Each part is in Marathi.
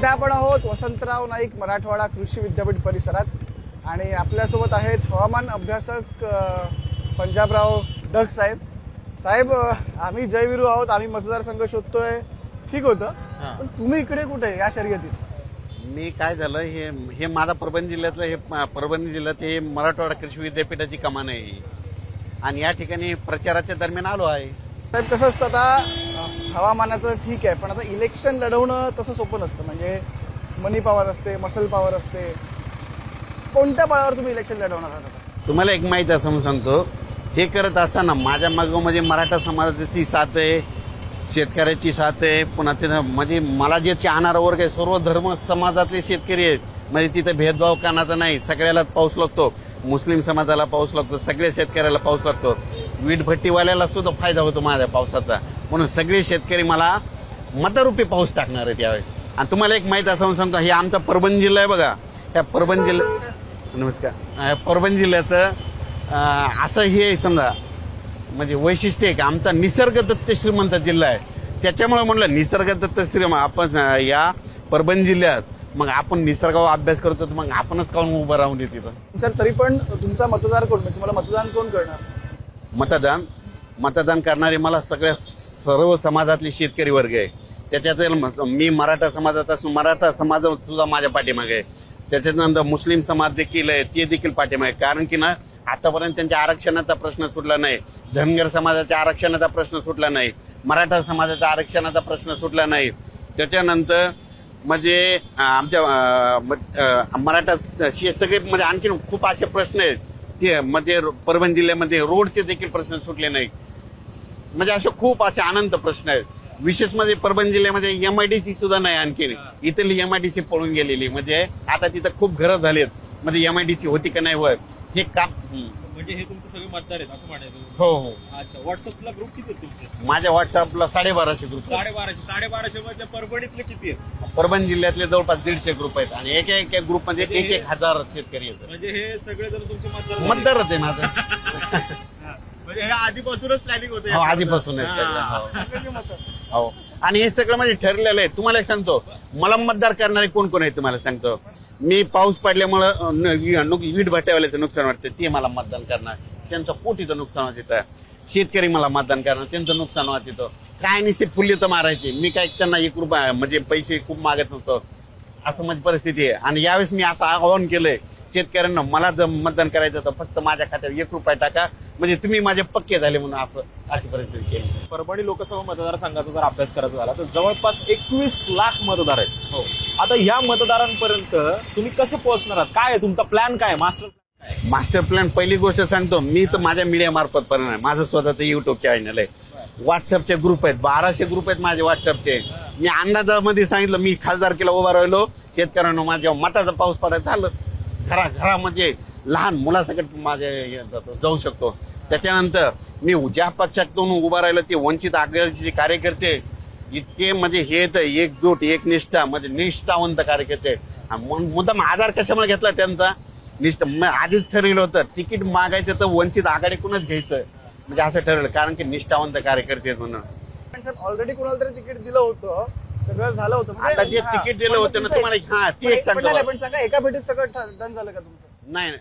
सध्या आपण आहोत वसंतराव नाईक मराठवाडा कृषी विद्यापीठ परिसरात आणि आपल्यासोबत आहेत हवामान अभ्यासक पंजाबराव डग साहेब. साहेब, आम्ही जयवीरू आहोत, आम्ही मतदारसंघ शोधतोय, ठीक होतं, पण तुम्ही इकडे कुठे या शर्यतीत? मी काय झालं, हे माझा परभणी जिल्ह्यातलं, हे परभणी जिल्ह्यात हे मराठवाडा कृषी विद्यापीठाची कमान आहे आणि या ठिकाणी प्रचाराच्या दरम्यान आलो आहे. साहेब, कसं असतं, आता हवामानाचं ठीक आहे, पण आता इलेक्शन लढवणं तसं सोपं नसतं. म्हणजे मनी पॉवर असते, मसल पॉवर असते. कोणत्या बळावर तुम्ही इलेक्शन लढवणार आहात? तुम्हाला एक माहिती असं सांगतो, हे करत असताना माझ्या मागोमध्ये मराठा समाजाची साथ आहे, शेतकऱ्याची साथ आहे, पुन्हा तिथं म्हणजे मला जे चाहणारा वर्ग आहे सर्व धर्म समाजातले शेतकरी आहेत. म्हणजे तिथे भेदभाव करण्याचा नाही, सगळ्याला पाऊस लागतो. मुस्लिम समाजाला पाऊस लागतो, सगळ्या शेतकऱ्याला पाऊस लागतो, वीटभट्टीवाल्याला सुद्धा फायदा होतो माझ्या पावसाचा. म्हणून सगळे शेतकरी मला मतरूपी पाऊस टाकणार आहेत यावेळेस. आणि तुम्हाला एक माहिती असं सांगतो, हे आमचा परभणी जिल्हा आहे बघा. त्या परभणी जिल्ह्यात नमस्कार, परभणी जिल्ह्याचं असं हे समजा म्हणजे वैशिष्ट्य आहे की आमचा निसर्गदत्त श्रीमंत जिल्हा आहे. त्याच्यामुळे म्हणलं निसर्गदत्त श्रीमंत आपण या परभणी जिल्ह्यात, मग आपण निसर्गावर अभ्यास करतो, तर मग आपणच काऊन उभं राहून दे तिथं. सर, तरी पण तुमचा मतदार कोण, तुम्हाला मतदान कोण करणार? मतदान करणारे मला सर्व समाजातले शेतकरी वर्ग आहे. त्याच्यात मी मराठा समाजाचा असून मराठा समाज सुद्धा माझ्या पाठीमागे आहे. त्याच्यानंतर मुस्लिम समाज देखील आहे, ते देखील पाठीमागे. कारण की ना आतापर्यंत त्यांच्या आरक्षणाचा प्रश्न सुटला नाही, धनगर समाजाच्या आरक्षणाचा प्रश्न सुटला नाही, मराठा समाजाच्या आरक्षणाचा प्रश्न सुटला नाही. त्याच्यानंतर म्हणजे आमच्या मराठा सगळे म्हणजे आणखी खूप असे प्रश्न आहेत ते म्हणजे परभणी जिल्ह्यामध्ये रोडचे देखील प्रश्न सुटले नाही. म्हणजे असे खूप असे अनंत प्रश्न आहेत. विशेष म्हणजे परभणी जिल्ह्यामध्ये एमआयडीसी सुद्धा नाही, आणखी इथली एमआयडीसी पळून गेलेली. म्हणजे आता तिथं खूप घरं झालीत, म्हणजे एमआयडीसी होती का नाही होत हे काम. म्हणजे हे तुमचे सगळे मतदार आहेत असं म्हणायचं? हो हो. अच्छा, व्हॉट्सअपला ग्रुप किती आहेत तुमचे? माझ्या व्हॉट्सअपला 1250 ग्रुप. 1250 मध्ये परभणीतले किती आहेत? परभणी जिल्ह्यातले जवळपास 150 ग्रुप आहेत आणि एक ग्रुपमध्ये 1000 शेतकरी आहेत. म्हणजे हे सगळे जण तुमचे मतदारच आहे माझं. म्हणजे हे आधीपासूनच प्लॅनिंग होते? हो, आधीपासूनच. हो, आणि हे सगळं म्हणजे ठरलेलं आहे. तुम्हाला एक सांगतो, मला मतदार करणारे कोण कोण आहे तुम्हाला सांगतो. मी पाऊस पडल्यामुळं वीट भट्ट्यावाल्याचं नुकसान वाटतं, ते मला मतदान करणार, त्यांचं पोटीचं नुकसान होतं. शेतकरी मला मतदान करणार, त्यांचं नुकसान होतं. काय नसते फुल्ली तर मारायचे, मी काय त्यांना 1 रुपया म्हणजे पैसे खूप मागत नव्हतो, असं माझी परिस्थिती आहे. आणि यावेळेस मी असं आवाहन केलंय शेतकऱ्यांना, मला जर मतदान करायचं तर फक्त माझ्या खात्यावर 1 रुपया टाका, म्हणजे तुम्ही माझे पक्के झाले म्हणून अशी परिस्थिती केली. परभणी लोकसभा मतदारसंघाचा जर अभ्यास करायचा झाला तर जवळपास 21 लाख मतदार आहेत. हो. आता या मतदारांपर्यंत तुम्ही कसं पोहोचणार आहात? काय आहे तुमचा प्लॅन? काय मास्टर प्लॅन? पहिली गोष्ट सांगतो, मी तर माझ्या मीडिया मार्फत पर्यंत आहे. माझं स्वतःचं युट्यूब चॅनल आहे, व्हॉट्सअपचे ग्रुप आहेत, 1200 ग्रुप आहेत माझे व्हॉट्सअपचे. मी अंदाजामध्ये सांगितलं, मी खासदारकीला उभा राहिलो, शेतकऱ्यांना माझ्या मताचा पाऊस पडायला झालं, घरा म्हणजे लहान मुलासकट माझे जाऊ शकतो. त्याच्यानंतर मी ज्या पक्षातून उभा राहिलो ते वंचित आघाडीचे कार्यकर्ते इतके म्हणजे हे तर एकजूट एकनिष्ठा म्हणजे निष्ठावंत कार्यकर्ते. मुद्दाम आधार कशामुळे घेतला त्यांचा? निष्ठा. आधीच ठरवलं होतं तिकीट मागायचं तर वंचित आघाडीकडूनच घ्यायचं, म्हणजे असं ठरवलं, कारण की निष्ठावंत कार्यकर्ते म्हणून. ऑलरेडी कोणाला तरी तिकीट दिलं होतं, सगळं झालं होतं. आता जे तिकीट दिलं होतं ना तुम्हाला, ती एक सांगतो. पण सांगा, एका भेटीत सगळं डन झालं का तुमचं? नाही,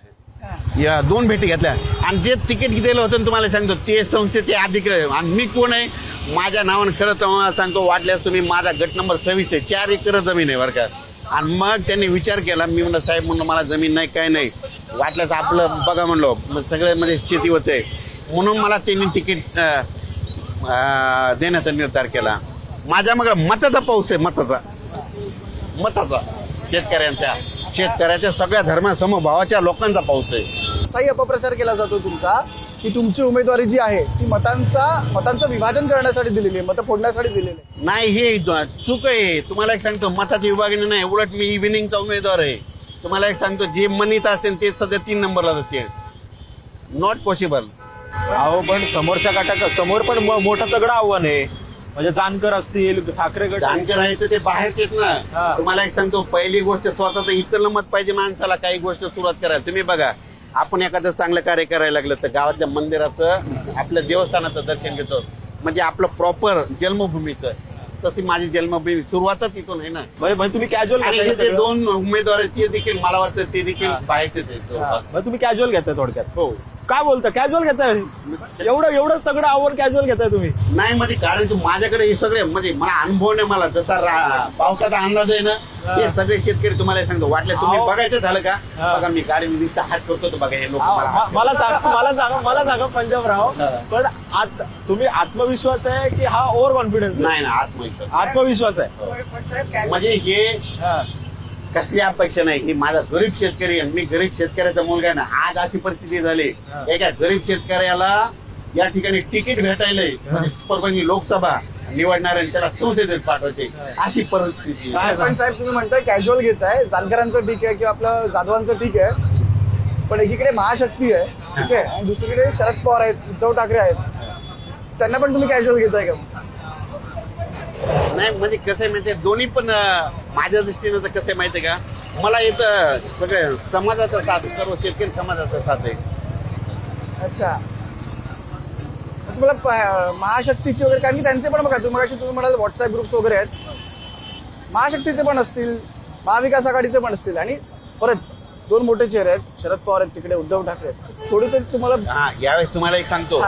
या 2 भेटी घेतल्या. आणि जे तिकीट दिलं होतं ना तुम्हाला सांगतो, ते संस्थेचे अधिकारी. आणि मी कोण आहे? माझ्या नावानं खरं तुम्हाला सांगतो, वाटल्यास तुम्ही माझा गट नंबर 26 आहे, 4 एकर जमीन आहे बरं का. आणि मग त्यांनी विचार केला, मी म्हणलं साहेब म्हणलं मला जमीन नाही, काय नाही, वाटल्यास आपलं बघा म्हणलो, मग सगळे म्हणजे शेती होते, म्हणून मला त्यांनी तिकीट देण्याचा निर्धार केला. माझ्या मग मताचा पाऊस आहे, मताचा शेतकऱ्याच्या सगळ्या धर्मासमभावाच्या लोकांचा पाऊस आहे. असाही अपप्रचार केला जातो तुमचा की तुमची उमेदवारी जी आहे ती मतांचं विभाजन करण्यासाठी दिलेली आहे, मतं फोडण्यासाठी दिलेली आहे. नाही, हे चूक आहे. तुम्हाला एक सांगतो, मताची विभागणी नाही, उलट मी इव्हिनिंगचा उमेदवार आहे. तुम्हाला एक सांगतो, जे मनीत असेल ते सध्या 3 नंबरला जाते. Not possible. अहो, पण समोर पण मोठं तगडं आव्हान आहे. म्हणजे जानकर असतील, ठाकरे गट जानकर आहे तर ते बाहेरच येत ना. तुम्हाला एक सांगतो, पहिली गोष्ट स्वतःच इतरलं मत पाहिजे माणसाला काही गोष्ट सुरुवात करायला. तुम्ही बघा, आपण एखादं चांगलं कार्य करायला लागलं तर गावातल्या मंदिराचं आपल्या देवस्थानाचं दर्शन घेतो, म्हणजे आपलं प्रॉपर जन्मभूमीचं तशी माझी जन्मभूमी सुरुवातच इथून आहे ना. म्हणजे तुम्ही कॅज्युअल आणि हे जे दोन उमेदवार आहेत ते देखील मला वाटतं ते देखील बाहेरचेच आहेत जवळपास. म्हणजे तुम्ही कॅज्युअल घेताय थोडक्यात. हो. काय बोलता, कॅज्युअल घेताय? एवढं तगडं आव्हान कॅज्युअल घेताय तुम्ही? नाही म्हणजे कारण की माझ्याकडे हे सगळे म्हणजे मला अनुभव नाही. मला जसा पावसाचा अंदाज आहे ना हे सगळे शेतकरी तुम्हाला सांगतो. वाटलं तुम्ही बघायचं झालं का बघा मी गाडी नुसतं हात करतो तर बघा हे लोक मला सांगा पंजाबराव, पण तुम्ही आत्मविश्वास आहे की हा ओव्हर कॉन्फिडन्स? नाही ना आत्मविश्वास आहे. म्हणजे हे कसली अपेक्षा नाही. ही माझा गरीब शेतकरी आहे. मी गरीब शेतकऱ्याचा मुलगा आहे ना. आज अशी परिस्थिती झाली एका गरीब शेतकऱ्याला या ठिकाणी तिकीट भेटायलंय परभणी लोकसभा निवडणार आणि त्याला संसदेत पाठवते अशी परिस्थिती. पण साहेब तुम्ही म्हणताय कॅज्युअल घेताय, जानकरांचं ठीक आहे किंवा आपलं जाधवांचं ठीक आहे, पण एकीकडे महाशक्ती आहे ठीक आहे आणि दुसरीकडे शरद पवार आहेत, उद्धव ठाकरे आहेत, त्यांना पण तुम्ही कॅज्युअल घेताय का? नाही म्हणजे कसं आहे माहितीये दोन्ही पण माझ्या दृष्टीनं तर कसं आहे माहितीये का मला इथं सगळं समाजाचा साथ सर्व शेतकरी समाजाचा साथ आहे. अच्छा, तुम्हाला महाशक्तीची वगैरे कारण की त्यांचे पण बघा तुम्ही म्हणाल व्हॉट्सअप ग्रुप्स वगैरे आहेत, महाशक्तीचे पण असतील, महाविकास आघाडीचे पण असतील आणि परत दोन मोठे चेहरे आहेत, शरद पवार आहेत तिकडे, उद्धव ठाकरे आहेत. थोडी तरी तुम्हाला यावेळेस तुम्हाला एक सांगतो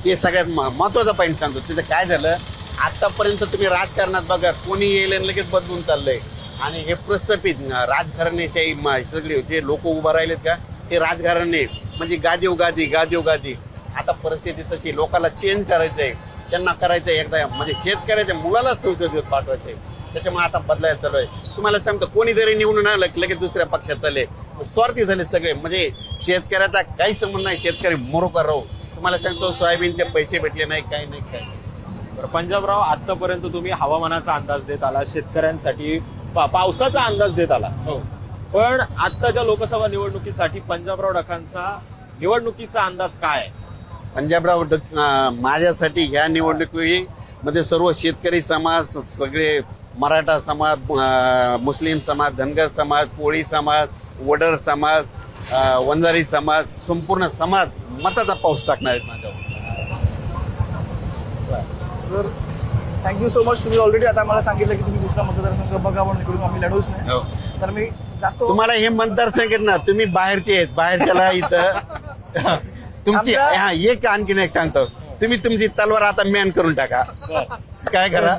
ते सगळ्यात महत्वाचा पॉईंट सांगतो. तिथं काय झालं आतापर्यंत तुम्ही राजकारणात बघा कोणी येईल आणि लगेच बदलून चाललंय आणि हे प्रस्थापित राजघराणेशाही सगळे जे लोक उभा राहिलेत का ते राजघराणे म्हणजे गादी. आता परिस्थिती तशी लोकांना चेंज करायचंय, त्यांना करायचंय एकदा म्हणजे शेतकऱ्याच्या मुलाला संसदेत पाठवायचंय. त्याच्यामुळे आता बदलायला चालू आहे. तुम्हाला सांगतो कोणी जरी निवडून आलं लगेच दुसऱ्या पक्षात चालले, स्वार्थी झाले सगळे. म्हणजे शेतकऱ्याचा काही संबंध नाही, शेतकरी मोरोका राहू. तुम्हाला सांगतो सोयाबीनचे पैसे भेटले नाही काही नाही काय. पंजाबराव आतापर्यंत तुम्ही हवामानाचा अंदाज देत आला, शेतकऱ्यांसाठी पावसाचा अंदाज देत आला, पण आताच्या लोकसभा निवडणुकीसाठी पंजाबराव डकांचा निवडणुकीचा अंदाज काय आहे? पंजाबराव माझ्यासाठी ह्या निवडणुकीमध्ये सर्व शेतकरी समाज, सगळे मराठा समाज, मुस्लिम समाज, धनगर समाज, कोळी समाज, वडर समाज, वंजारी समाज, संपूर्ण समाज मताचा पाऊस टाकणार आहेत माझ्यावर. Sir thank you so much. तुम्ही ऑलरेडी आता मला सांगितलं की तुम्ही दुसरा मतदारसंघ बघा म्हणून इकडून आम्ही लढवूच नाही, तर मी जातो. तुम्हाला हे मतदारसंघ ना तुम्ही बाहेरचे आहेत, बाहेरच्याला इथं तुमची एक आणखीन एक सांगतो, तुम्ही तुमची तलवार आता मॅन करून टाका. काय करा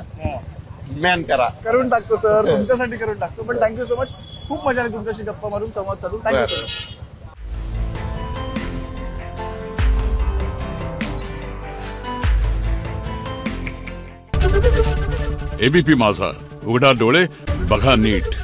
मॅन करून टाकतो सर, तुमच्यासाठी करून टाकतो. पण थँक्यू सो मच, खूप मजा आली तुमच्याशी गप्पा मारून संवाद साधून. Thank you so much. एबीपी माझा, उघडा डोळे बघा नीट.